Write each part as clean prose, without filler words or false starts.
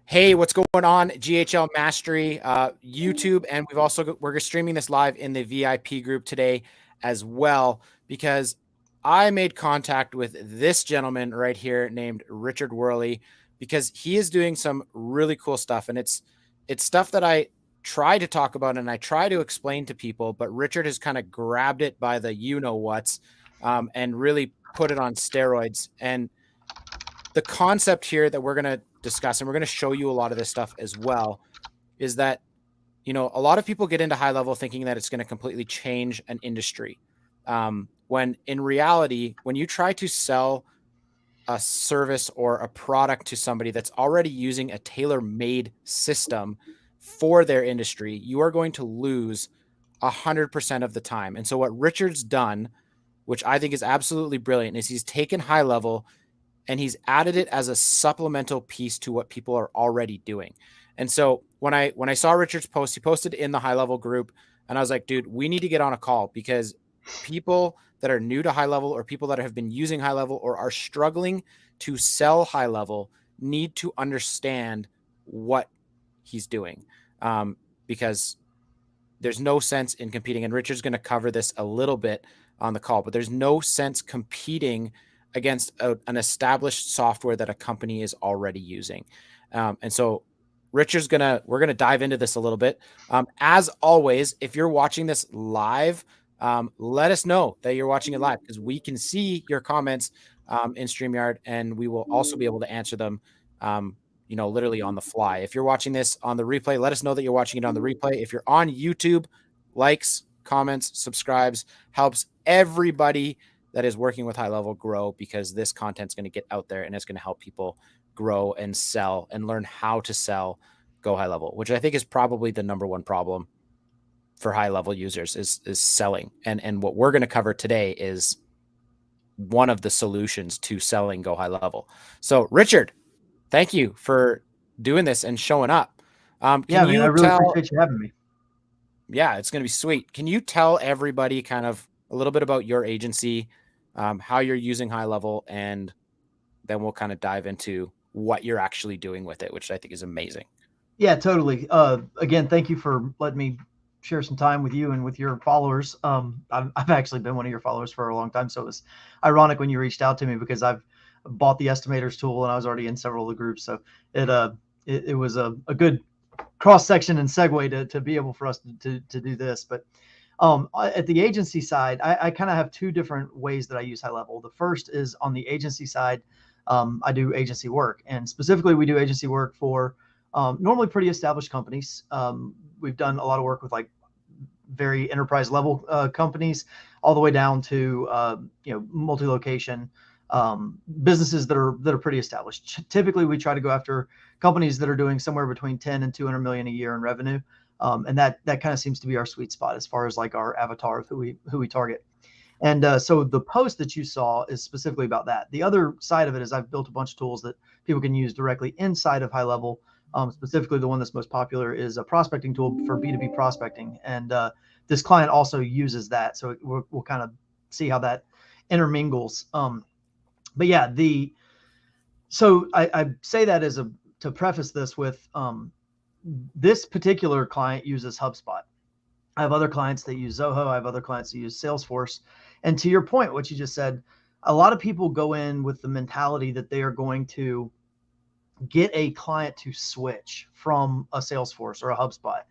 Hey, what's going on? GHL Mastery, YouTube, and we're streaming this live in the VIP group today as well because I made contact with this gentleman right here named Richard Worley because he is doing some really cool stuff, and it's stuff that I try to talk about and I try to explain to people, but Richard has kind of grabbed it by the you know what's and really put it on steroids. And the concept here that we're going to discuss, and we're going to show you a lot of this stuff as well, is that, a lot of people get into high level thinking that it's going to completely change an industry. When in reality, when you try to sell a service or a product to somebody that's already using a tailor-made system for their industry, you are going to lose 100% of the time. And so what Richard's done, which I think is absolutely brilliant, is he's taken high level and he's added it as a supplemental piece to what people are already doing. And so when I saw Richard's post, he posted in the high level group, and I was like, dude, we need to get on a call because people that are new to high level or people that have been using high level or are struggling to sell high level need to understand what he's doing, because there's no sense in competing. And Richard's going to cover this a little bit on the call, but there's no sense competing against an established software that a company is already using. And so we're going to dive into this a little bit. As always, if you're watching this live, let us know that you're watching it live because we can see your comments in StreamYard, and we will also be able to answer them, literally on the fly. If you're watching this on the replay, let us know that you're watching it on the replay. If you're on YouTube, likes, comments, subscribes helps everybody that is working with high level grow, because this content's going to get out there and it's going to help people grow and sell and learn how to sell go high level, which I think is probably the number one problem for high level users is selling. And what we're going to cover today is one of the solutions to selling go high level. So Richard, thank you for doing this and showing up. Man, I really appreciate you having me. Yeah, it's going to be sweet. Can you tell everybody kind of a little bit about your agency, how you're using high level, and then we'll kind of dive into what you're actually doing with it, which I think is amazing. Yeah, totally. Again, thank you for letting me share some time with you and with your followers. I've actually been one of your followers for a long time, so it was ironic when you reached out to me because I've bought the estimators tool and I was already in several of the groups. So it was a good cross section and segue to be able for us to do this. But at the agency side, I kind of have two different ways that I use high level. The first is on the agency side. I do agency work, and specifically we do agency work for normally pretty established companies. We've done a lot of work with like very enterprise level companies, all the way down to multi-location businesses that are pretty established. Typically, we try to go after companies that are doing somewhere between 10 and 200 million a year in revenue, and that kind of seems to be our sweet spot as far as like our avatar of who we target. And so the post that you saw is specifically about that. The other side of it is I've built a bunch of tools that people can use directly inside of high level. Specifically, the one that's most popular is a prospecting tool for B2B prospecting. And this client also uses that. So we'll kind of see how that intermingles. But yeah, so I say that to preface this with this particular client uses HubSpot. I have other clients that use Zoho. I have other clients that use Salesforce. And to your point, what you just said, a lot of people go in with the mentality that they are going to get a client to switch from a Salesforce or a HubSpot.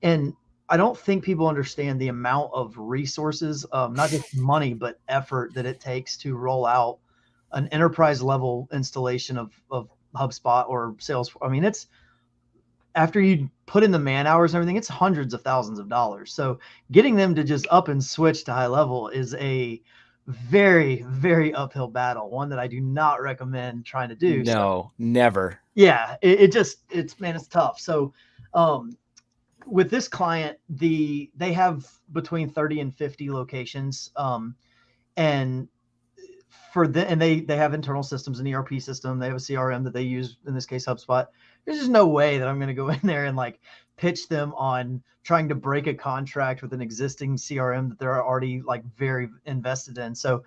And I don't think people understand the amount of resources, not just money, but effort that it takes to roll out an enterprise level installation of HubSpot or Salesforce. I mean, it's after you put in the man hours and everything, it's hundreds of thousands of dollars. So getting them to just up and switch to high level is a very, very uphill battle, one that I do not recommend trying to do. No, never. Yeah, it's tough. So with this client, they have between 30 and 50 locations. And they have internal systems, an ERP system. They have a CRM that they use, in this case, HubSpot. There's just no way that I'm going to go in there and like pitch them on trying to break a contract with an existing CRM that they're already like very invested in. So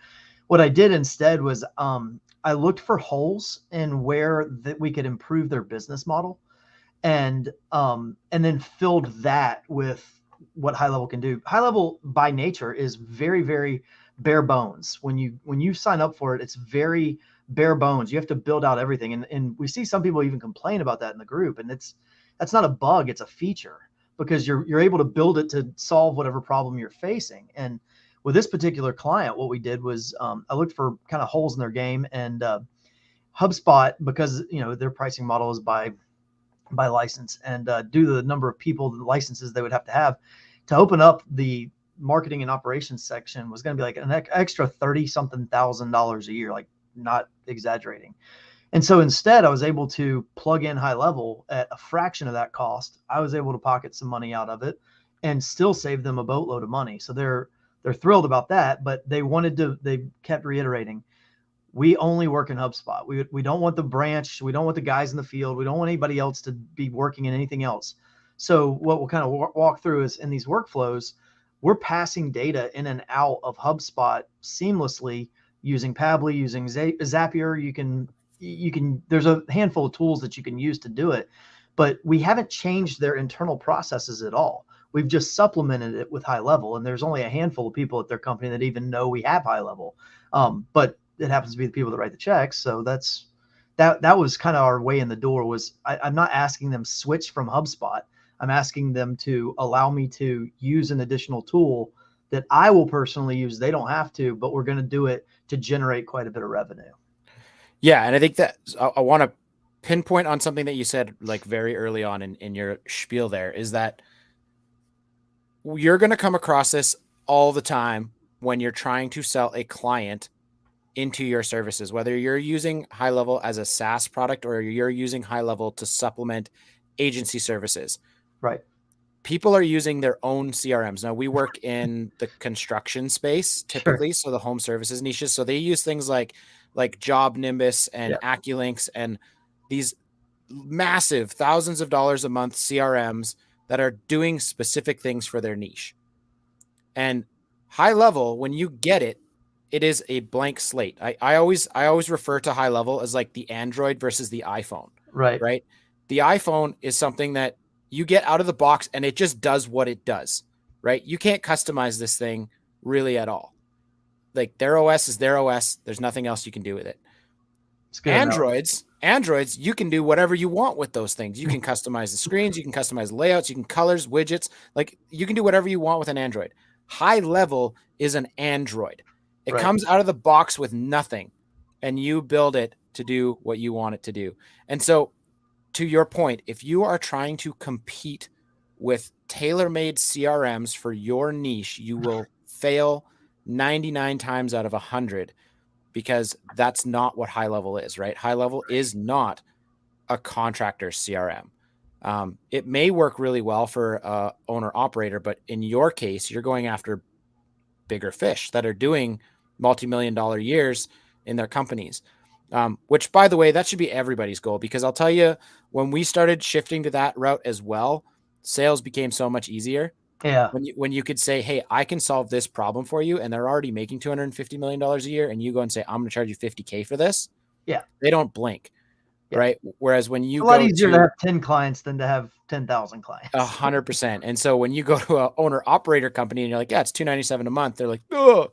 what I did instead was I looked for holes in where that we could improve their business model. and then filled that with what Highlevel can do. Highlevel by nature is very, very bare bones. When you sign up for it, it's very bare bones. You have to build out everything, and we see some people even complain about that in the group, and that's not a bug, it's a feature, because you're able to build it to solve whatever problem you're facing. And with this particular client, what we did was, I looked for kind of holes in their game, and HubSpot, because their pricing model is by license, and due to the number of people, the licenses they would have to open up the marketing and operations section was going to be like an extra 30 something $1,000 a year, like not exaggerating. And so instead, I was able to plug in Highlevel at a fraction of that cost. I was able to pocket some money out of it and still save them a boatload of money. So they're thrilled about that, but they kept reiterating, we only work in HubSpot. We don't want the branch. We don't want the guys in the field. We don't want anybody else to be working in anything else. So what we'll kind of walk through is, in these workflows, we're passing data in and out of HubSpot seamlessly using Pabbly, using Zapier. There's a handful of tools that you can use to do it, but we haven't changed their internal processes at all. We've just supplemented it with Highlevel, and there's only a handful of people at their company that even know we have Highlevel. But it happens to be the people that write the checks. So that was kind of our way in the door. Was I'm not asking them switch from HubSpot. I'm asking them to allow me to use an additional tool that I will personally use. They don't have to, but we're going to do it to generate quite a bit of revenue. Yeah. And I think that I want to pinpoint on something that you said like very early on in your spiel there, is that you're going to come across this all the time when you're trying to sell a client into your services, whether you're using Highlevel as a SaaS product or you're using Highlevel to supplement agency services. Right. People are using their own CRMs. Now, we work in the construction space typically, Sure. so the home services niches. So they use things like Job Nimbus and Yeah. AccuLinks and these massive thousands of dollars a month CRMs that are doing specific things for their niche. And Highlevel, when you get it, it is a blank slate. I always refer to Highlevel as like the Android versus the iPhone, Right. right? The iPhone is something that you get out of the box and it just does what it does, right? You can't customize this thing really at all. Like their OS is their OS. There's nothing else you can do with it. It's good analogy. Androids, you can do whatever you want with those things. You can customize the screens, you can customize layouts, you can colors, widgets, like you can do whatever you want with an Android. Highlevel is an Android. It Right. comes out of the box with nothing, and you build it to do what you want it to do. And so, to your point, if you are trying to compete with tailor-made CRMs for your niche, you will fail 99 times out of 100, because that's not what Highlevel is, right? Highlevel is not a contractor CRM. It may work really well for a owner operator, but in your case, you're going after bigger fish that are doing multi-million-dollar years in their companies. Which, by the way, that should be everybody's goal, because I'll tell you, when we started shifting to that route as well, sales became so much easier. Yeah. When you could say, hey, I can solve this problem for you, and they're already making $250 million a year, and you go and say, I'm going to charge you $50K for this, Yeah. they don't blink, Yeah. right? Whereas when you A lot go easier to to have 10 clients than to have 10,000 clients. 100%, and so when you go to a owner operator company and you're like, yeah, it's $297 a month, they're like, oh,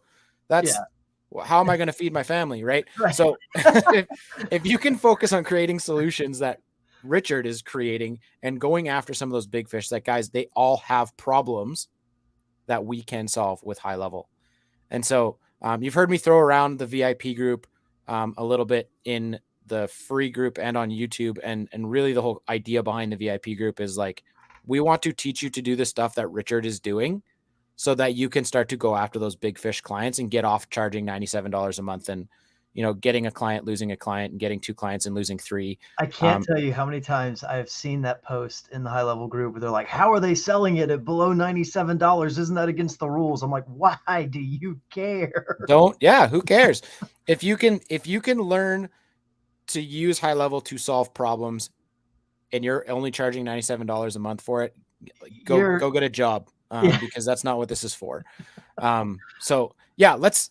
that's, Yeah. how am I going to feed my family, right? Right. So if you can focus on creating solutions that Richard is creating and going after some of those big fish, that guys, they all have problems that we can solve with Highlevel. And so you've heard me throw around the VIP group a little bit in the free group and on YouTube. And really the whole idea behind the VIP group is like, we want to teach you to do the stuff that Richard is doing so that you can start to go after those big fish clients and get off charging $97 a month and, getting a client, losing a client, and getting 2 clients and losing 3. I can't tell you how many times I've seen that post in the Highlevel group where they're like, how are they selling it at below $97? Isn't that against the rules? I'm like, why do you care? Who cares? If you can learn to use Highlevel to solve problems and you're only charging $97 a month for it, go get a job, Yeah. because that's not what this is for. So yeah, let's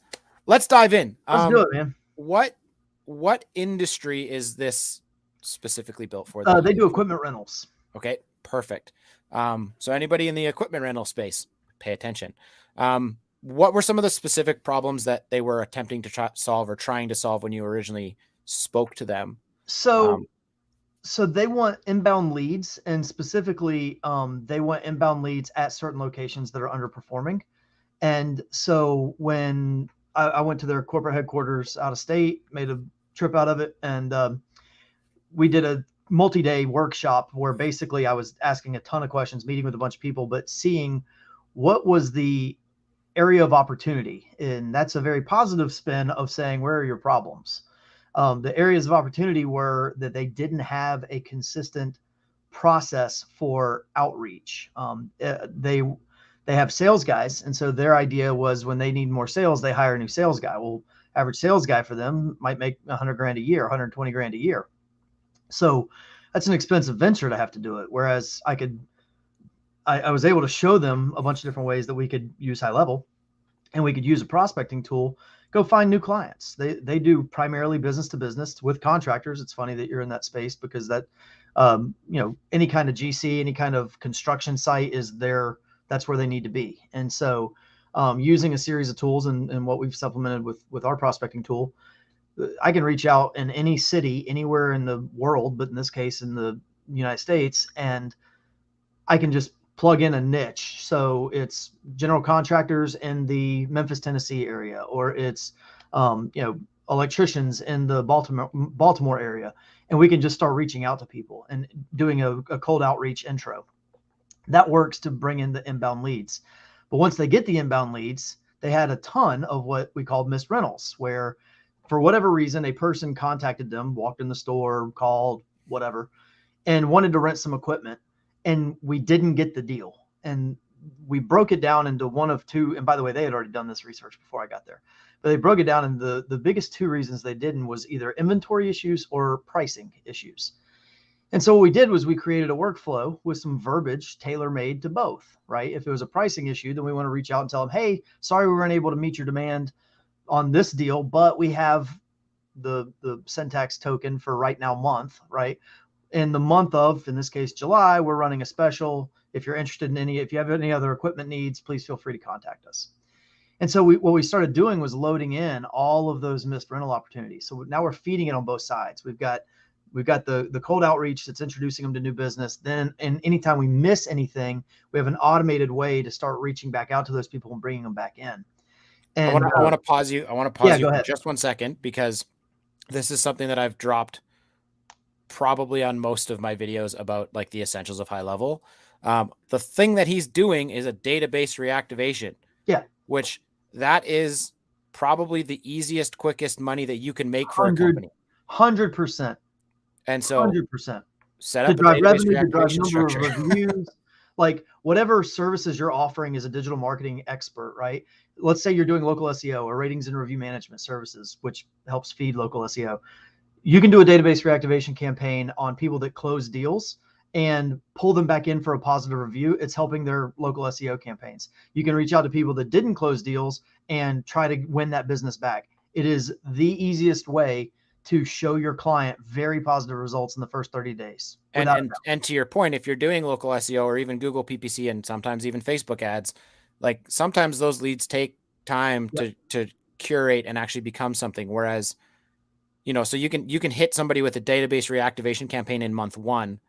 dive in. Let's do it, man. What industry is this specifically built for? They do equipment rentals. Okay, perfect. So anybody in the equipment rental space, pay attention. What were some of the specific problems that they were attempting to solve or trying to solve when you originally spoke to them? So so they want inbound leads, and specifically, they want inbound leads at certain locations that are underperforming. And so when I went to their corporate headquarters out of state, made a trip out of it, and we did a multi-day workshop where basically I was asking a ton of questions, meeting with a bunch of people, but seeing what was the area of opportunity. And that's a very positive spin of saying, where are your problems? The areas of opportunity were that they didn't have a consistent process for outreach. They have sales guys, and so their idea was when they need more sales, they hire a new sales guy. Well, average sales guy for them might make 100 grand a year, 120 grand a year. So that's an expensive venture to have to do it. Whereas I was able to show them a bunch of different ways that we could use Highlevel, and we could use a prospecting tool, go find new clients. They do primarily business to business with contractors. It's funny that you're in that space because that, any kind of GC, any kind of construction site is there. That's where they need to be. And so, using a series of tools and what we've supplemented with our prospecting tool, I can reach out in any city, anywhere in the world, but in this case, in the United States, and I can just plug in a niche. So it's general contractors in the Memphis, Tennessee area, or it's, electricians in the Baltimore area. And we can just start reaching out to people and doing a cold outreach intro. That works to bring in the inbound leads. But once they get the inbound leads, they had a ton of what we called missed rentals, where for whatever reason, a person contacted them, walked in the store, called, whatever, and wanted to rent some equipment, and we didn't get the deal. And we broke it down into one of two. And by the way, they had already done this research before I got there, but they broke it down. And the biggest two reasons they didn't was either inventory issues or pricing issues. And so what we did was we created a workflow with some verbiage tailor-made to both, right? If it was a pricing issue, then we want to reach out and tell them, hey, sorry, we weren't able to meet your demand on this deal, but we have the syntax token for right now month, right? In the month of, in this case, July, we're running a special. If you're interested in if you have any other equipment needs, please feel free to contact us. And so what we started doing was loading in all of those missed rental opportunities. So now we're feeding it on both sides. We've got the cold outreach that's introducing them to new business. Then, and anytime we miss anything, we have an automated way to start reaching back out to those people and bringing them back in. And I want to pause you. Yeah, go for ahead. just 1 second, because this is something that I've dropped probably on most of my videos about like the essentials of Highlevel. The thing that he's doing is a database reactivation. Yeah. Which that is probably the easiest, quickest money that you can make for a company. 100%. And so 100%. set To up a drive database revenue, to drive reactivation number structure. of reviews, like whatever services you're offering as a digital marketing expert, right? Let's say you're doing local SEO or ratings and review management services, which helps feed local SEO. You can do a database reactivation campaign on people that close deals and pull them back in for a positive review. It's helping their local SEO campaigns. You can reach out to people that didn't close deals and try to win that business back. It is the easiest way to show your client very positive results in the first 30 days. And to your point, if you're doing local SEO or even Google PPC and sometimes even Facebook ads, like sometimes those leads take time to curate and actually become something. Whereas, so you can hit somebody with a database reactivation campaign in month 1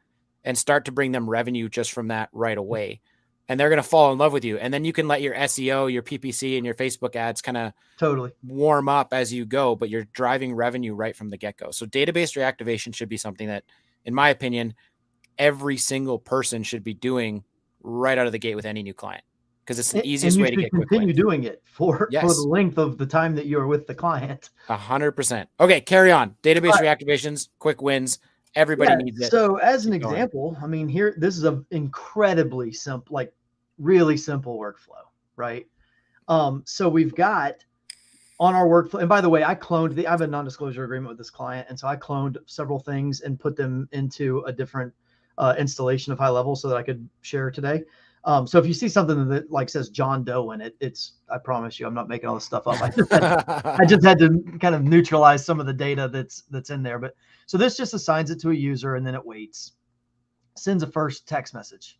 and start to bring them revenue just from that right away. And they're going to fall in love with you. And then you can let your SEO, your PPC, and your Facebook ads kind of totally warm up as you go, but you're driving revenue right from the get-go. So database reactivation should be something that, in my opinion, every single person should be doing right out of the gate with any new client, because it's the easiest way to get quick wins. And you should continue doing it for the length of the time that you're with the client. 100%. Okay, carry on. Database reactivations, quick wins. Everybody needs it. So as an example, I mean, here, this is an incredibly simple, like really simple workflow, right? So we've got on our workflow, and by the way, I have a non-disclosure agreement with this client. And so I cloned several things and put them into a different installation of Highlevel so that I could share today. So if you see something that like says John Doe in it, I promise you, I'm not making all this stuff up. I just had to kind of neutralize some of the data that's in there. But so this just assigns it to a user and then it waits. sends a first text message.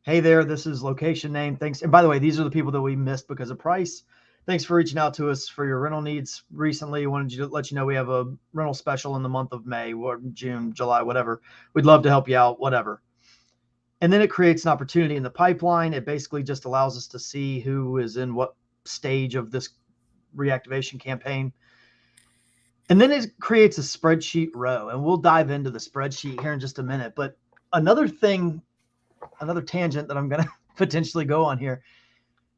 Hey there, this is location name. Thanks. And by the way, these are the people that we missed because of price. Thanks for reaching out to us for your rental needs recently. Wanted to let you know we have a rental special in the month of May or June, July, whatever. We'd love to help you out, whatever. And then it creates an opportunity in the pipeline. It basically just allows us to see who is in what stage of this reactivation campaign. And then it creates a spreadsheet row. And we'll dive into the spreadsheet here in just a minute. But another thing, another tangent that I'm going to potentially go on here.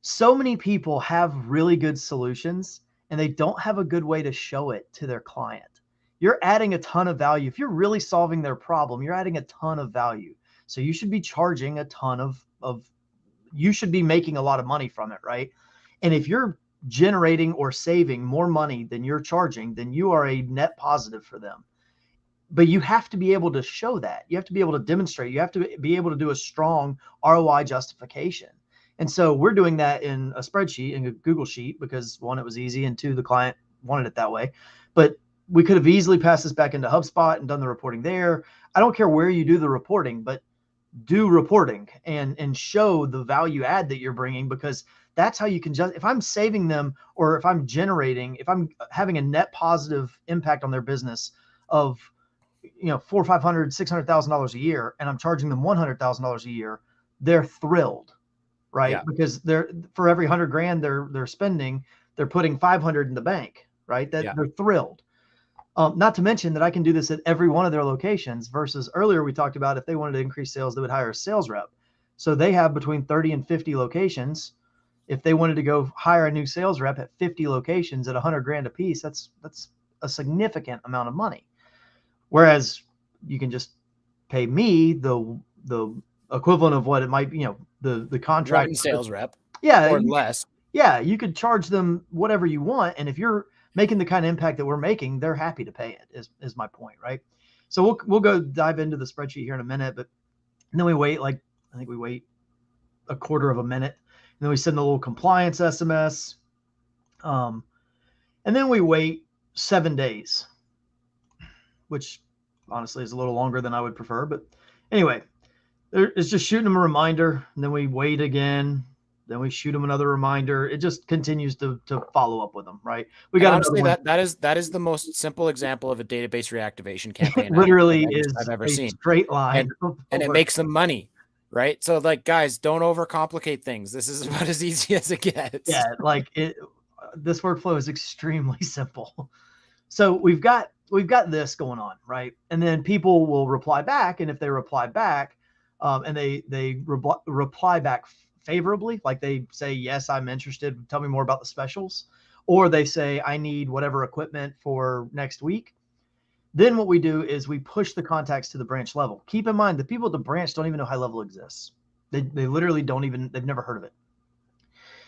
So many people have really good solutions and they don't have a good way to show it to their client. You're adding a ton of value. If you're really solving their problem, you're adding a ton of value. So you should be charging a ton of you should be making a lot of money from it, right? And if you're generating or saving more money than you're charging, then you are a net positive for them. But you have to be able to show that. You have to be able to demonstrate. You have to be able to do a strong ROI justification. And so we're doing that in a spreadsheet, in a Google sheet, because one, it was easy, and two, the client wanted it that way. But we could have easily passed this back into HubSpot and done the reporting there. I don't care where you do the reporting, but do reporting and show the value add that you're bringing, because that's how you can just, if I'm saving them, or if I'm having a net positive impact on their business of, $400,000, $500,000, $600,000 a year, and I'm charging them $100,000 a year, they're thrilled, right? Yeah. Because they're, for every 100 grand they're spending, they're putting 500 in the bank, right? That they're thrilled. Not to mention that I can do this at every one of their locations, versus earlier we talked about if they wanted to increase sales, they would hire a sales rep. So they have between 30 and 50 locations. If they wanted to go hire a new sales rep at 50 locations at 100 grand a piece, that's a significant amount of money. Whereas you can just pay me the equivalent of what it might be, the contract. One sales rep. Yeah. Or less. Yeah. You could charge them whatever you want. And if you're making the kind of impact that we're making, they're happy to pay it, is my point, right? So we'll go dive into the spreadsheet here in a minute, but then we wait, I think we wait a quarter of a minute, and then we send a little compliance SMS. And then we wait 7 days, which honestly is a little longer than I would prefer. But anyway, it's just shooting them a reminder, and then we wait again. Then we shoot them another reminder. It just continues to follow up with them, right? We got honestly that is the most simple example of a database reactivation campaign. It literally I've ever seen. Straight line, and it makes them money, right? So guys, don't overcomplicate things. This is about as easy as it gets. Yeah, this workflow is extremely simple. So we've got this going on, right? And then people will reply back, and if they reply back, and they reply back favorably, like they say, yes, I'm interested, tell me more about the specials, or they say, I need whatever equipment for next week, then what we do is we push the contacts to the branch level. Keep in mind, the people at the branch don't even know Highlevel exists. They literally they've never heard of it.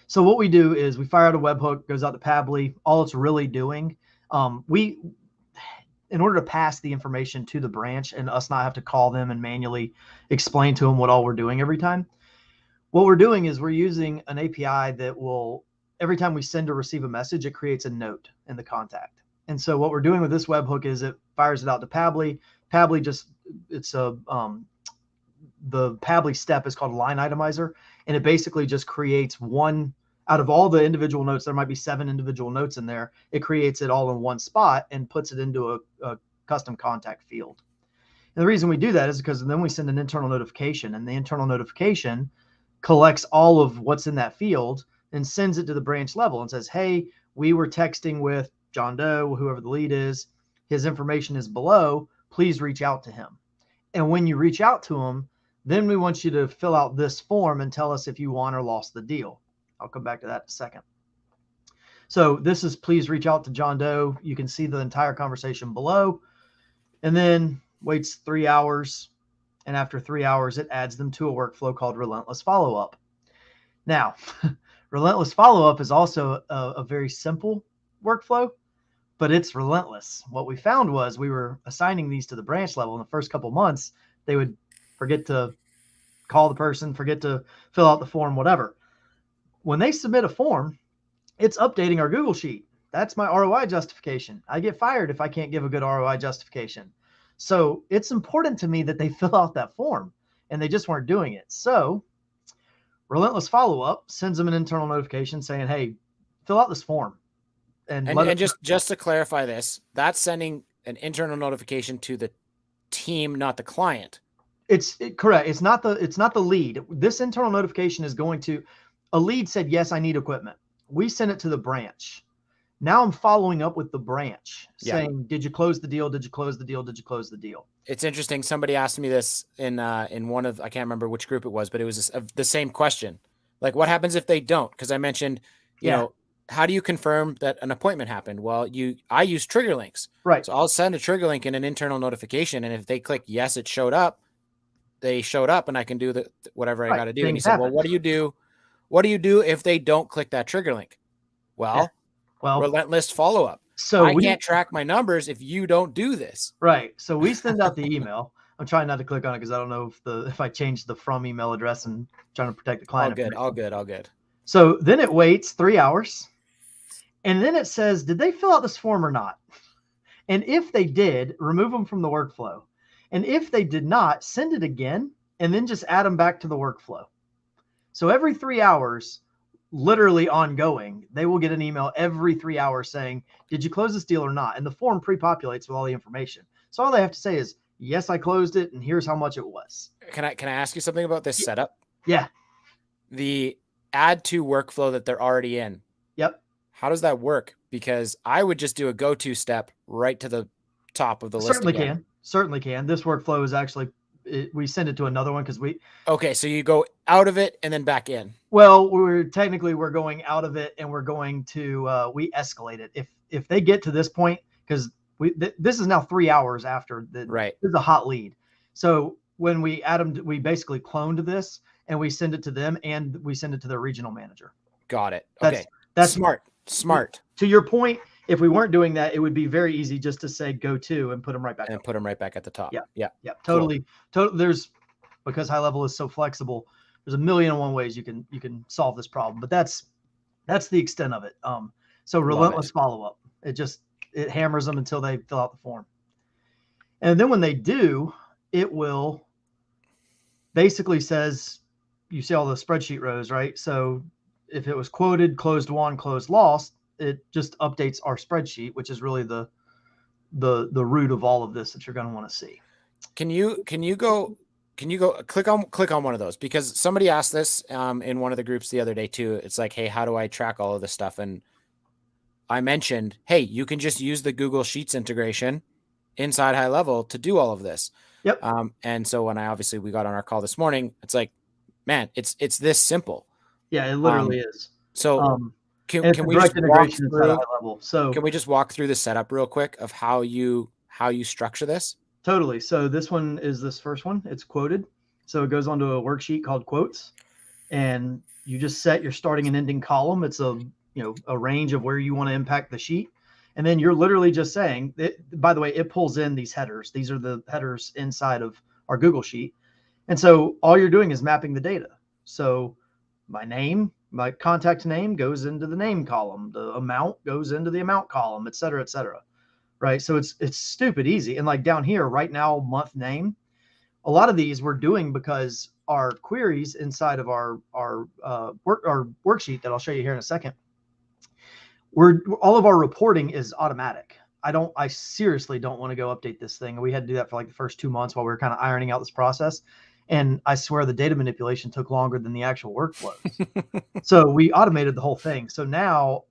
So what we do is we fire out a webhook, goes out to Pabbly. All it's really doing, in order to pass the information to the branch and us not have to call them and manually explain to them what all we're doing every time, what we're doing is we're using an API that will, every time we send or receive a message, it creates a note in the contact. And so what we're doing with this webhook is it fires it out to Pabbly. Pabbly the Pabbly step is called a line itemizer. And it basically just creates one out of all the individual notes. There might be 7 individual notes in there. It creates it all in one spot and puts it into a custom contact field. And the reason we do that is because then we send an internal notification, and the internal notification collects all of what's in that field and sends it to the branch level and says, hey, we were texting with John Doe, whoever the lead is. His information is below. Please reach out to him. And when you reach out to him, then we want you to fill out this form and tell us if you won or lost the deal. I'll come back to that in a second. So this is, please reach out to John Doe. You can see the entire conversation below, and then waits 3 hours. And after 3 hours, it adds them to a workflow called Relentless Follow-Up. Now, Relentless Follow-Up is also a very simple workflow, but it's relentless. What we found was we were assigning these to the branch level in the first couple months. They would forget to call the person, forget to fill out the form, whatever. When they submit a form, it's updating our Google sheet. That's my ROI justification. I get fired if I can't give a good ROI justification. So it's important to me that they fill out that form, and they just weren't doing it. So Relentless Follow Up sends them an internal notification saying, "Hey, fill out this form and let us." And just to clarify this, that's sending an internal notification to the team, not the client. Correct. It's not the lead. This internal notification is going to a lead said, "Yes, I need equipment." We send it to the branch. Now I'm following up with the branch Yeah. saying, "Did you close the deal? Did you close the deal? Did you close the deal?" It's interesting. Somebody asked me this in one of, I can't remember which group it was, but it was the same question. Like, what happens if they don't? Because I mentioned, Yeah. how do you confirm that an appointment happened? Well, I use trigger links. Right. So I'll send a trigger link in an internal notification, and if they click yes, it showed up, they showed up, and I can do whatever I got to do. And he Things said, well, happen. what do you do? What do you do if they don't click that trigger link? Yeah. Well, Well, relentless follow up. so I we can't track my numbers if you don't do this. right. So we send out the email. I'm trying not to click on it because I don't know if I change the from email address and trying to protect the All client good, information. all good, all good. So then it waits 3 hours, and then it says, "Did they fill out this form or not?" And if they did, remove them from the workflow. And if they did not, send it again and then just add them back to the workflow. So every 3 hours, literally ongoing, they will get an email every 3 hours saying, "Did you close this deal or not?" And the form pre-populates with all the information. So all they have to say is, "Yes, I closed it, and here's how much it was." Can I ask you something about this setup? Yeah. The add to workflow that they're already in. Yep. How does that work? Because I would just do a go-to step right to the top of the list Certainly again. can. Certainly can. This workflow is actually we send it to another one because Okay, so you go out of it and then back in. well, we're going out of it and we're going to we escalate it if they get to this point because this is now 3 hours after Right. this is a hot lead. So when we add them, we basically cloned this and we send it to them and we send it to their regional manager. Got it. Okay. That's Smart. To your point, if we weren't doing that, it would be very easy just to say go to and put them right back And up. put them right back at the top. Yeah. Yeah. Yeah. Cool. Totally. There's because Highlevel is so flexible. There's a million and one ways you can solve this problem, but that's the extent of it. So relentless follow up. It hammers them until they fill out the form, and then when they do, it will basically says you see all the spreadsheet rows, right? So if it was quoted, closed won, closed lost, it just updates our spreadsheet, which is really the root of all of this that you're going to want to see. Can you go click on one of those? Because somebody asked this in one of the groups the other day too. It's like, hey, how do I track all of this stuff? And I mentioned, hey, you can just use the Google Sheets integration inside Highlevel to do all of this. Yep. And so when we got on our call this morning, it's like, man, it's this simple. Yeah, it literally is. So can we just walk through Highlevel? So can we just walk through the setup real quick of how you structure this? Totally. So this one is this first one. It's quoted. So it goes onto a worksheet called quotes, and you just set your starting and ending column. It's a range of where you want to impact the sheet. And then you're literally just saying, by the way, it pulls in these headers. These are the headers inside of our Google Sheet. And so all you're doing is mapping the data. So my name, my contact name goes into the name column. The amount goes into the amount column, et cetera, et cetera. Right. So it's stupid easy. And like down here right now, month name, a lot of these we're doing because our queries inside of our worksheet that I'll show you here in a second, all of our reporting is automatic. I seriously don't want to go update this thing. We had to do that for like the first 2 months while we were kind of ironing out this process. And I swear the data manipulation took longer than the actual workflows. So we automated the whole thing. So now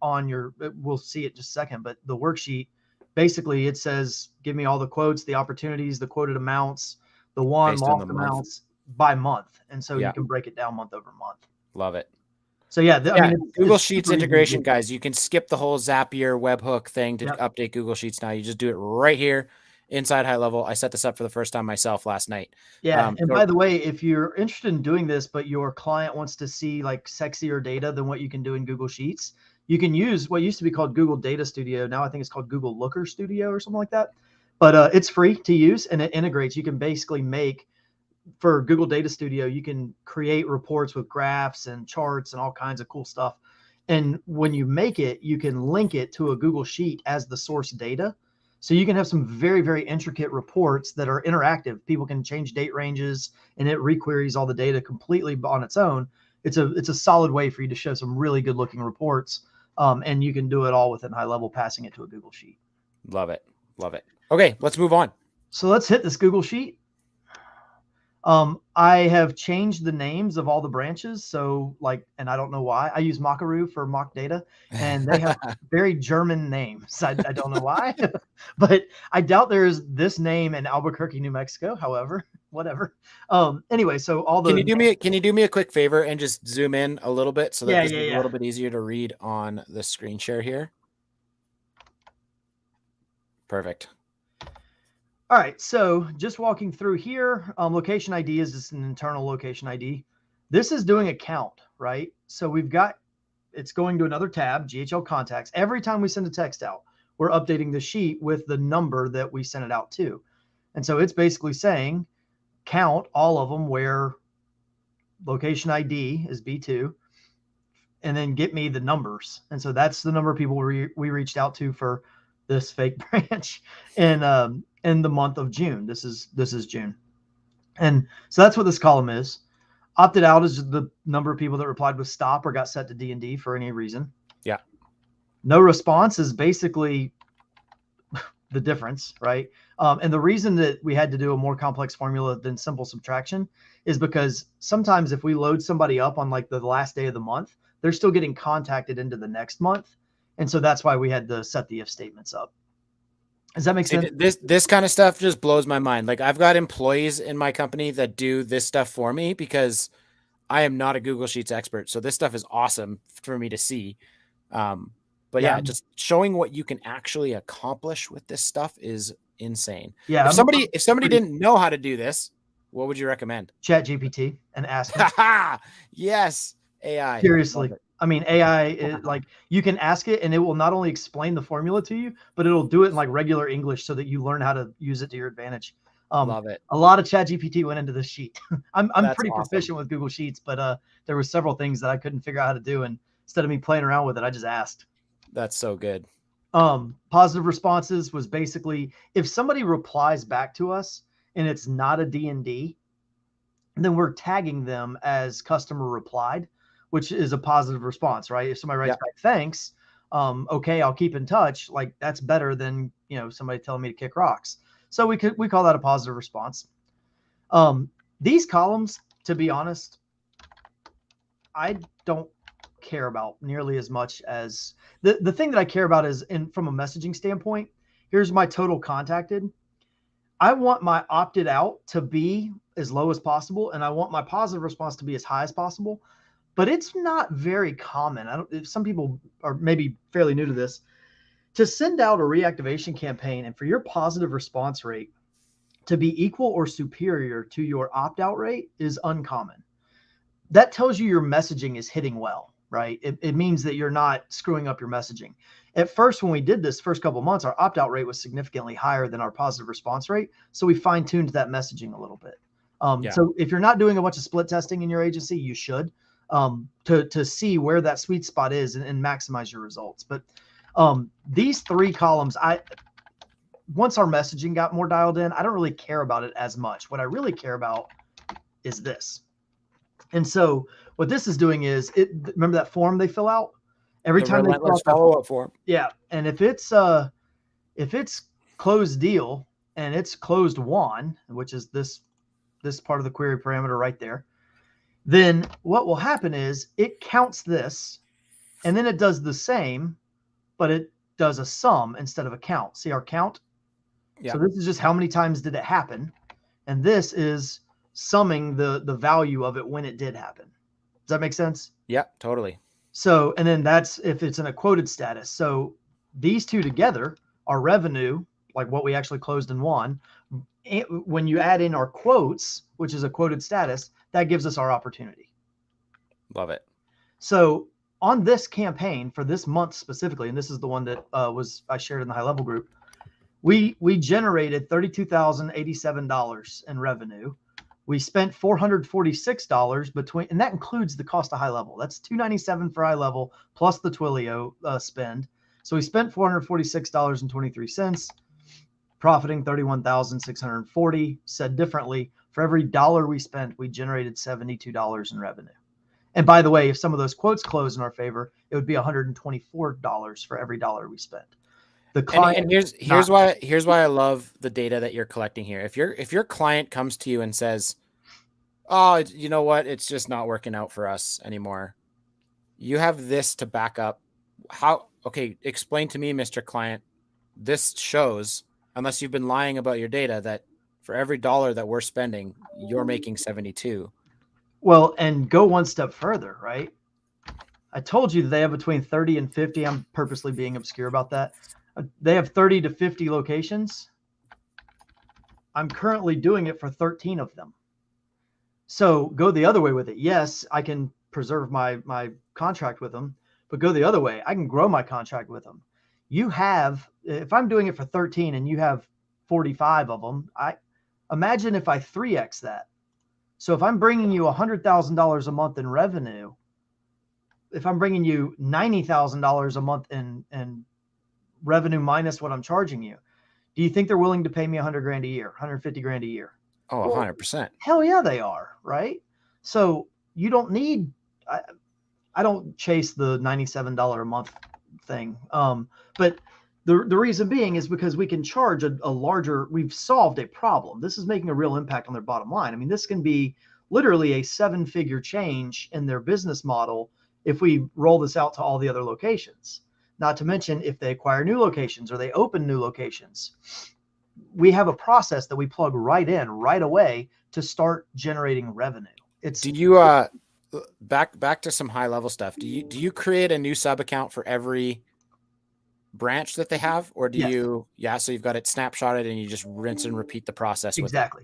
we'll see it in just a second, but the worksheet, basically it says, give me all the quotes, the opportunities, the quoted amounts, the lost amounts by month. And so you can break it down month over month. Love it. So yeah, Google Sheets integration, guys. You can skip the whole Zapier webhook thing to update Google Sheets now. You just do it right here inside Highlevel. I set this up for the first time myself last night. Yeah, and by the way, if you're interested in doing this, but your client wants to see like sexier data than what you can do in Google Sheets, you can use what used to be called Google Data Studio. Now I think it's called Google Looker Studio or something like that. But it's free to use and it integrates. You can basically make for Google Data Studio, you can create reports with graphs and charts and all kinds of cool stuff. And when you make it, you can link it to a Google Sheet as the source data. So you can have some very, very intricate reports that are interactive. People can change date ranges, and it requeries all the data completely on its own. It's a solid way for you to show some really good looking reports, and you can do it all within Highlevel, passing it to a Google Sheet. Love it. Love it. Okay, let's move on. So let's hit this Google Sheet. I have changed the names of all the branches. So and I don't know why. I use Makaru for mock data, and they have very German names. I don't know why, but I doubt there's this name in Albuquerque, New Mexico. However, whatever. Anyway, so all the Can you do me a quick favor and just zoom in a little bit so that this is a little bit easier to read on the screen share here? Perfect. All right, so just walking through here, location ID is just an internal location ID. This is doing a count, right? So it's going to another tab, GHL contacts. Every time we send a text out, we're updating the sheet with the number that we sent it out to. And so it's basically saying, count all of them where location ID is B2, and then get me the numbers. And so that's the number of people we reached out to for this fake branch in the month of June. This is June. And so that's what this column is. Opted out is the number of people that replied with stop or got set to D&D for any reason. Yeah. No response is basically the difference, right? And the reason that we had to do a more complex formula than simple subtraction is because sometimes if we load somebody up on the last day of the month, they're still getting contacted into the next month. And so that's why we had to set the if statements up. Does that make sense? This kind of stuff just blows my mind. Like, I've got employees in my company that do this stuff for me because I am not a Google Sheets expert. So this stuff is awesome for me to see. But yeah, just showing what you can actually accomplish with this stuff is insane. Yeah. If somebody didn't know how to do this, what would you recommend? ChatGPT and ask them. Yes. AI. Seriously. I mean, AI is you can ask it and it will not only explain the formula to you, but it'll do it in regular English so that you learn how to use it to your advantage. Love it. A lot of ChatGPT went into this sheet. I'm pretty awesome. proficient with Google Sheets, but there were several things that I couldn't figure out how to do. And instead of me playing around with it, I just asked. That's so good. Positive responses was basically if somebody replies back to us and it's not a D&D, then we're tagging them as customer replied, which is a positive response, right? If somebody writes back, thanks, okay, I'll keep in touch. That's better than, somebody telling me to kick rocks. So we call that a positive response. These columns, to be honest, I don't care about nearly as much as the thing that I care about is from a messaging standpoint. Here's my total contacted. I want my opted out to be as low as possible, and I want my positive response to be as high as possible. But it's not very common. Some people are maybe fairly new to this. To send out a reactivation campaign and for your positive response rate to be equal or superior to your opt-out rate is uncommon. That tells you your messaging is hitting well, right? It means that you're not screwing up your messaging. At first, when we did this first couple of months, our opt-out rate was significantly higher than our positive response rate. So we fine-tuned that messaging a little bit. So if you're not doing a bunch of split testing in your agency, you should. To see where that sweet spot is and maximize your results. But these three columns, once our messaging got more dialed in, I don't really care about it as much. What I really care about is this. And so what this is doing is remember that form they fill out every time they fill out follow-up form. Yeah. And if it's closed deal and it's closed won, which is this part of the query parameter right there, then what will happen is it counts this and then it does the same, but it does a sum instead of a count. See our count? Yeah. So this is just how many times did it happen. And this is summing the value of it when it did happen. Does that make sense? Yeah, totally. So, and then that's if it's in a quoted status. So these two together are revenue, like what we actually closed and won. When you add in our quotes, which is a quoted status, that gives us our opportunity. Love it. So on this campaign for this month specifically, and this is the one that I shared in the Highlevel group, we generated $32,087 in revenue. We spent $446 between, and that includes the cost of Highlevel. That's $297 for Highlevel plus the Twilio spend. So we spent $446.23. profiting 31,640. Said differently, for every dollar we spent, we generated $72 in revenue. And by the way, if some of those quotes close in our favor, it would be $124 for every dollar we spent. The client, And here's not here's why I love the data that you're collecting here. If your client comes to you and says, "Oh, you know what? It's just not working out for us anymore." You have this to back up. How? Okay, explain to me, Mr. Client. This shows, unless you've been lying about your data, that for every dollar that we're spending, you're making 72. well, and go one step further, right? I told you that they have between 30 and 50. I'm purposely being obscure about that. They have 30 to 50 locations. I'm currently doing it for 13 of them. So go the other way with it. Yes, I can preserve my contract with them, but go the other way. I can grow my contract with them. You have, if I'm doing it for 13 and you have 45 of them, I imagine if I 3x that. So if I'm bringing you $100,000 a month in revenue, if I'm bringing you $90,000 a month in revenue minus what I'm charging you, do you think they're willing to pay me 100 grand a year, 150 grand a year? Oh, Well, 100%. hell yeah, they are, right? So you don't need, I don't chase the $97 a month thing. But the reason being is because we can charge a larger, we've solved a problem. This is making a real impact on their bottom line. I mean, this can be literally a 7-figure change in their business model if we roll this out to all the other locations. Not to mention if they acquire new locations or they open new locations. We have a process that we plug right in right away to start generating revenue. Do you back to some high level stuff? Do you create a new sub account for every branch that they have, or do Yes, you? Yeah, so you've got it snapshotted and you just rinse and repeat the process with it. exactly.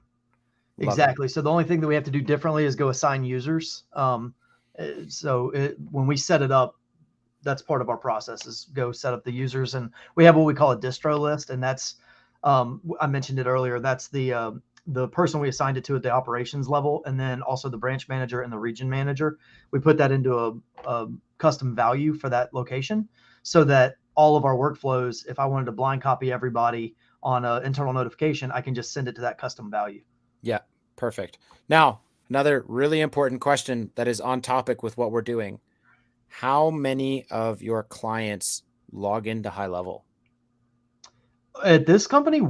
Love it. Exactly. So the only thing that we have to do differently is go assign users. When we set it up, that's part of our process is go set up the users, and we have what we call a distro list, and that's I mentioned it earlier. That's the person we assigned it to at the operations level, and then also the branch manager and the region manager. We put that into a custom value for that location, so that all of our workflows, if I wanted to blind copy everybody on an internal notification, I can just send it to that custom value. Yeah, perfect. Now, another really important question that is on topic with what we're doing. How many of your clients log into Highlevel At this company,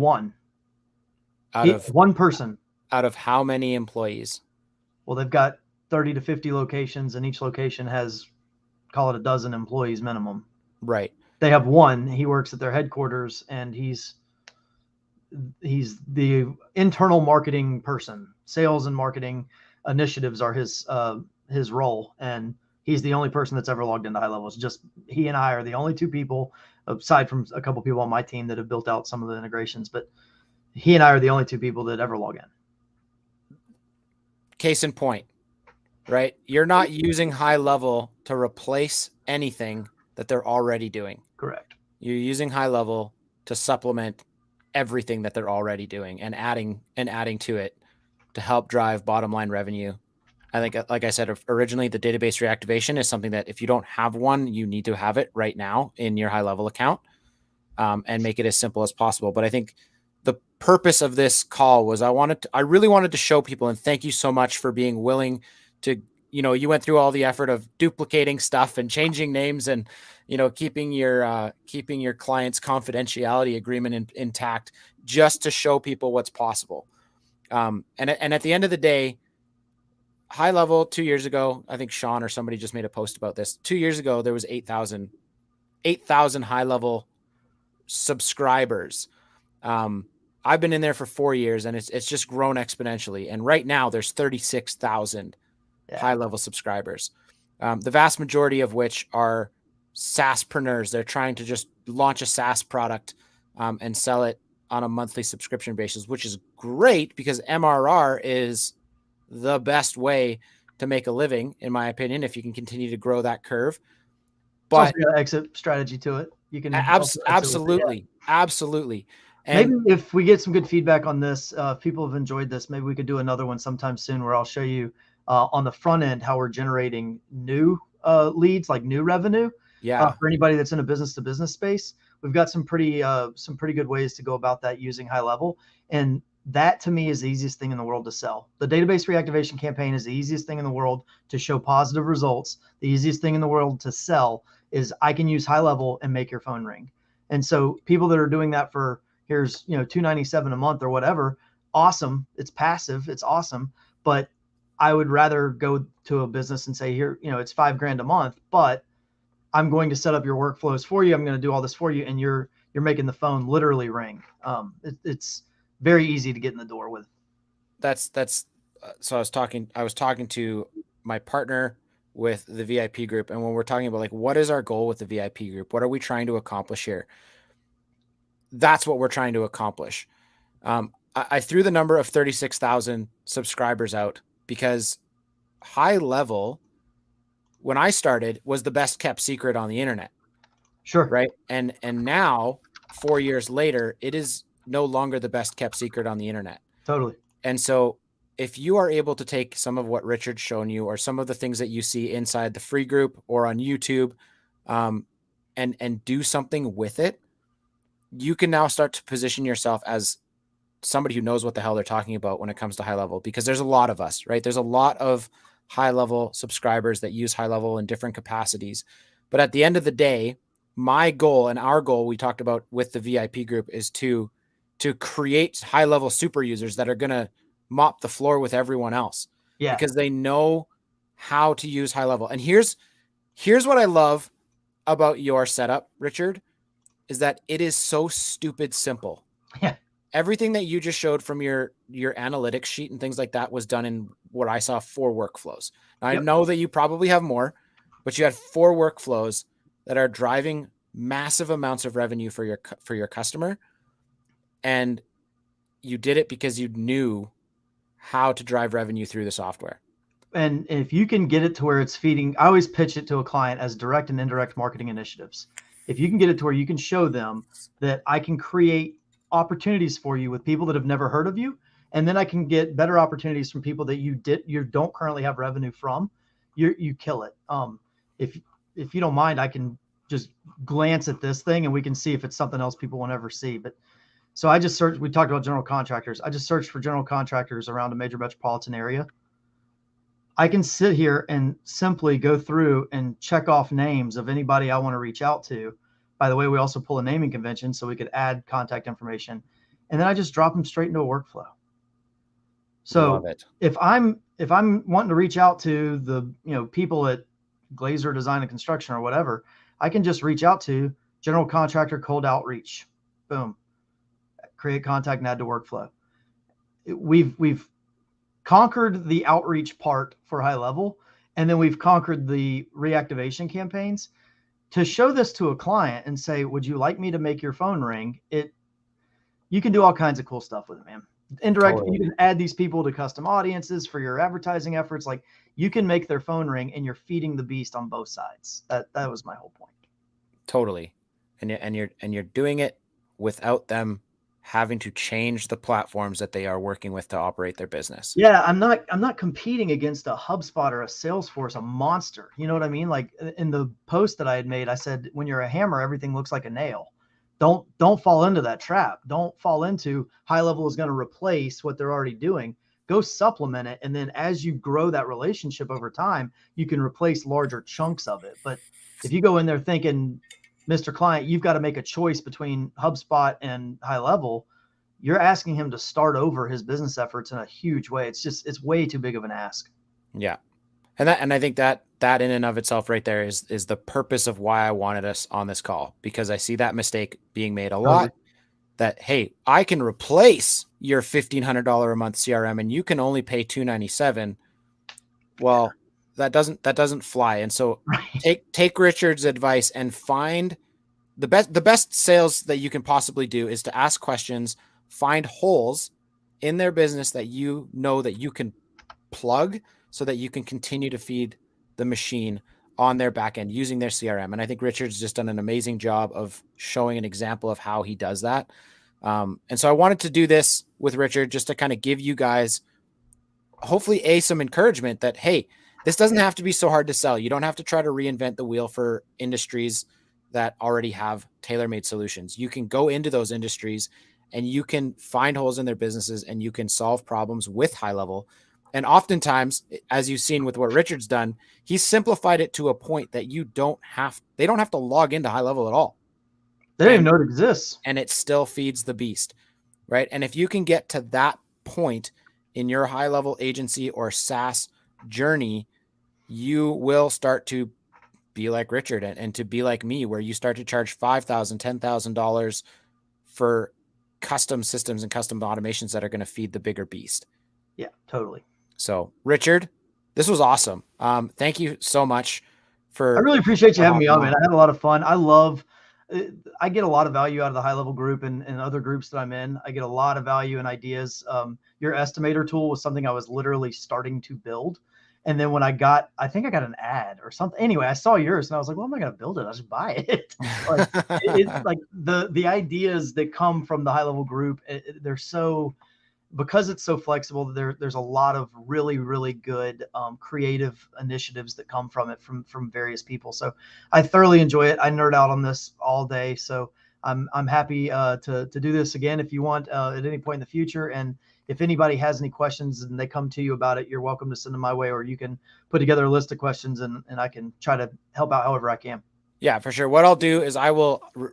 out of one person. out of how many employees? Well, they've got 30 to 50 locations, and each location has, call it a dozen employees minimum. Right. They have one. He works at their headquarters, and he's the internal marketing person. Sales and marketing initiatives are his role, and he's the only person that's ever logged into Highlevel. It's just he and I are the only two people, aside from a couple people on my team that have built out some of the integrations, but he and I are the only two people that ever log in. Case in point, right? You're not using Highlevel to replace anything that they're already doing. Correct. You're using Highlevel to supplement everything that they're already doing and adding to it to help drive bottom line revenue. I think, like I said, originally the database reactivation is something that if you don't have one, you need to have it right now in your Highlevel account, and make it as simple as possible. But I think the purpose of this call was I really wanted to show people, and thank you so much for being willing to, you went through all the effort of duplicating stuff and changing names and, keeping your client's confidentiality agreement intact just to show people what's possible. And at the end of the day, Highlevel 2 years ago, I think Sean or somebody just made a post about this. 2 years ago, there was 8,000 Highlevel subscribers. I've been in there for 4 years, and it's just grown exponentially. And right now, there's 36,000 Highlevel subscribers, the vast majority of which are SaaSpreneurs. They're trying to just launch a SaaS product and sell it on a monthly subscription basis, which is great because MRR is the best way to make a living, in my opinion, if you can continue to grow that curve. But also got an exit strategy to it. You can absolutely. And maybe if we get some good feedback on this, if people have enjoyed this, maybe we could do another one sometime soon where I'll show you on the front end how we're generating new leads, like new revenue. Yeah. For anybody that's in a business to business space, we've got some pretty good ways to go about that using Highlevel. And that to me is the easiest thing in the world to sell. The database reactivation campaign is the easiest thing in the world to show positive results. The easiest thing in the world to sell is I can use Highlevel and make your phone ring. And so people that are doing that for here's $297 a month or whatever, awesome. It's passive. It's awesome. But I would rather go to a business and say, here, it's $5,000 a month, but I'm going to set up your workflows for you. I'm going to do all this for you, and you're making the phone literally ring. It's very easy to get in the door with. That's so I was talking to my partner with the VIP group, and when we're talking about like what is our goal with the VIP group, what are we trying to accomplish here? That's what we're trying to accomplish. I threw the number of 36,000 subscribers out because Highlevel, when I started, was the best kept secret on the internet. Sure. Right. And now, 4 years later, it is no longer the best kept secret on the internet. Totally. And so if you are able to take some of what Richard's shown you or some of the things that you see inside the free group or on YouTube, and do something with it, you can now start to position yourself as somebody who knows what the hell they're talking about when it comes to Highlevel, because there's a lot of us, right? There's a lot of Highlevel subscribers that use Highlevel in different capacities. But at the end of the day, my goal and our goal we talked about with the VIP group is to create Highlevel super users that are going to mop the floor with everyone else. Yeah. Because they know how to use Highlevel. And here's what I love about your setup, Richard, is that it is so stupid simple. Yeah. Everything that you just showed from your analytics sheet and things like that was done in what I saw 4 workflows. Now, Yep. I know that you probably have more, but you had 4 workflows that are driving massive amounts of revenue for your customer. And you did it because you knew how to drive revenue through the software. And if you can get it to where it's feeding, I always pitch it to a client as direct and indirect marketing initiatives. If you can get it to where you can show them that I can create opportunities for you with people that have never heard of you, and then I can get better opportunities from people that you don't currently have revenue from, you kill it. If you don't mind, I can just glance at this thing and we can see if it's something else people won't ever see. But so I just searched, we talked about general contractors. I just searched for general contractors around a major metropolitan area. I can sit here and simply go through and check off names of anybody I want to reach out to. By the way, we also pull a naming convention so we could add contact information. And then I just drop them straight into a workflow. So Love it. if I'm wanting to reach out to the people at Glazer Design and Construction or whatever, I can just reach out to general contractor cold outreach. Boom. Create contact and add to workflow. We've conquered the outreach part for Highlevel, and then we've conquered the reactivation campaigns. To show this to a client and say, would you like me to make your phone ring? You can do all kinds of cool stuff with it, man. Indirect, Totally. You can add these people to custom audiences for your advertising efforts. Like, you can make their phone ring, and you're feeding the beast on both sides. That was my whole point. Totally. And you're doing it without them having to change the platforms that they are working with to operate their business. Yeah, I'm not competing against a HubSpot or a Salesforce, a monster. You know what I mean? Like in the post that I had made, I said, when you're a hammer, everything looks like a nail. Don't fall into that trap. Don't fall into Highlevel is going to replace what they're already doing. Go supplement it, and then as you grow that relationship over time, you can replace larger chunks of it. But if you go in there thinking, Mr. Client, you've got to make a choice between HubSpot and Highlevel, you're asking him to start over his business efforts in a huge way. It's way too big of an ask. Yeah. And I think that in and of itself right there is the purpose of why I wanted us on this call, because I see that mistake being made a lot, that, hey, I can replace your $1,500 a month CRM and you can only pay $297. Well, that doesn't fly. And so Right. take Richard's advice and find the best sales that you can possibly do is to ask questions, find holes in their business that you know that you can plug so that you can continue to feed the machine on their back end using their CRM. And I think Richard's just done an amazing job of showing an example of how he does that. And so I wanted to do this with Richard just to kind of give you guys hopefully some encouragement that, hey, this doesn't have to be so hard to sell. You don't have to try to reinvent the wheel for industries. that already have tailor-made solutions. You can go into those industries and you can find holes in their businesses and you can solve problems with Highlevel. And oftentimes, as you've seen with what Richard's done, he's simplified it to a point that they don't have to log into Highlevel at all. They don't even know it exists. And it still feeds the beast, right? And if you can get to that point in your Highlevel agency or SaaS journey, you will start to be like Richard and to be like me, where you start to charge $5,000, $10,000 for custom systems and custom automations that are going to feed the bigger beast. Yeah, totally. So Richard, this was awesome. Thank you so much for. I really appreciate you having me on, man. I had a lot of fun. I get a lot of value out of the Highlevel group and other groups that I'm in. I get a lot of value and ideas. Your estimator tool was something I was literally starting to build. And then when I think I got an ad or something. Anyway, I saw yours and I was like, well, I'm not going to build it. I'll just buy it. It's like the ideas that come from the Highlevel group, they're so, because it's so flexible, there's a lot of really, really good creative initiatives that come from it from various people. So I thoroughly enjoy it. I nerd out on this all day. So I'm happy to do this again if you want at any point in the future. And if anybody has any questions and they come to you about it, you're welcome to send them my way, or you can put together a list of questions and I can try to help out however I can. Yeah, for sure. What I'll do is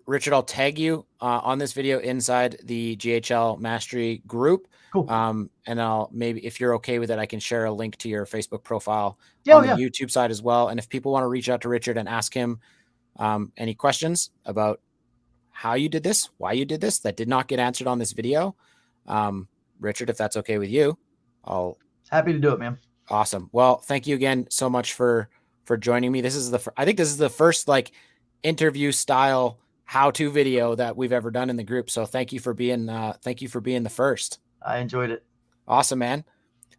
Richard, I'll tag you on this video inside the GHL Mastery group. Cool. And I'll maybe, if you're okay with it, I can share a link to your Facebook profile on the YouTube side as well. And if people want to reach out to Richard and ask him any questions about how you did this, why you did this, that did not get answered on this video, Richard, if that's okay with you, I'll happy to do it, man. Awesome. Well, thank you again so much for joining me. I think this is the first like interview style how-to video that we've ever done in the group. So thank you for being the first. I enjoyed it. Awesome, man.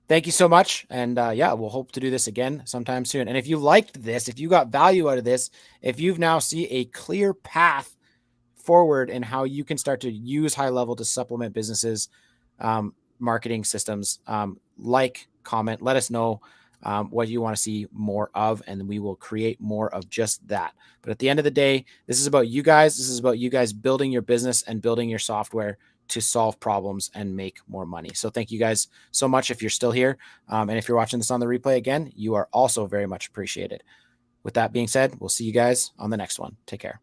Thank you so much. And yeah, we'll hope to do this again sometime soon. And if you liked this, if you got value out of this, if you've now see a clear path forward in how you can start to use Highlevel to supplement businesses, marketing systems, comment, let us know what you want to see more of, and we will create more of just that. But at the end of the day, this is about you guys. This is about you guys building your business and building your software to solve problems and make more money. So thank you guys so much if you're still here. And if you're watching this on the replay again, you are also very much appreciated. With that being said, we'll see you guys on the next one. Take care.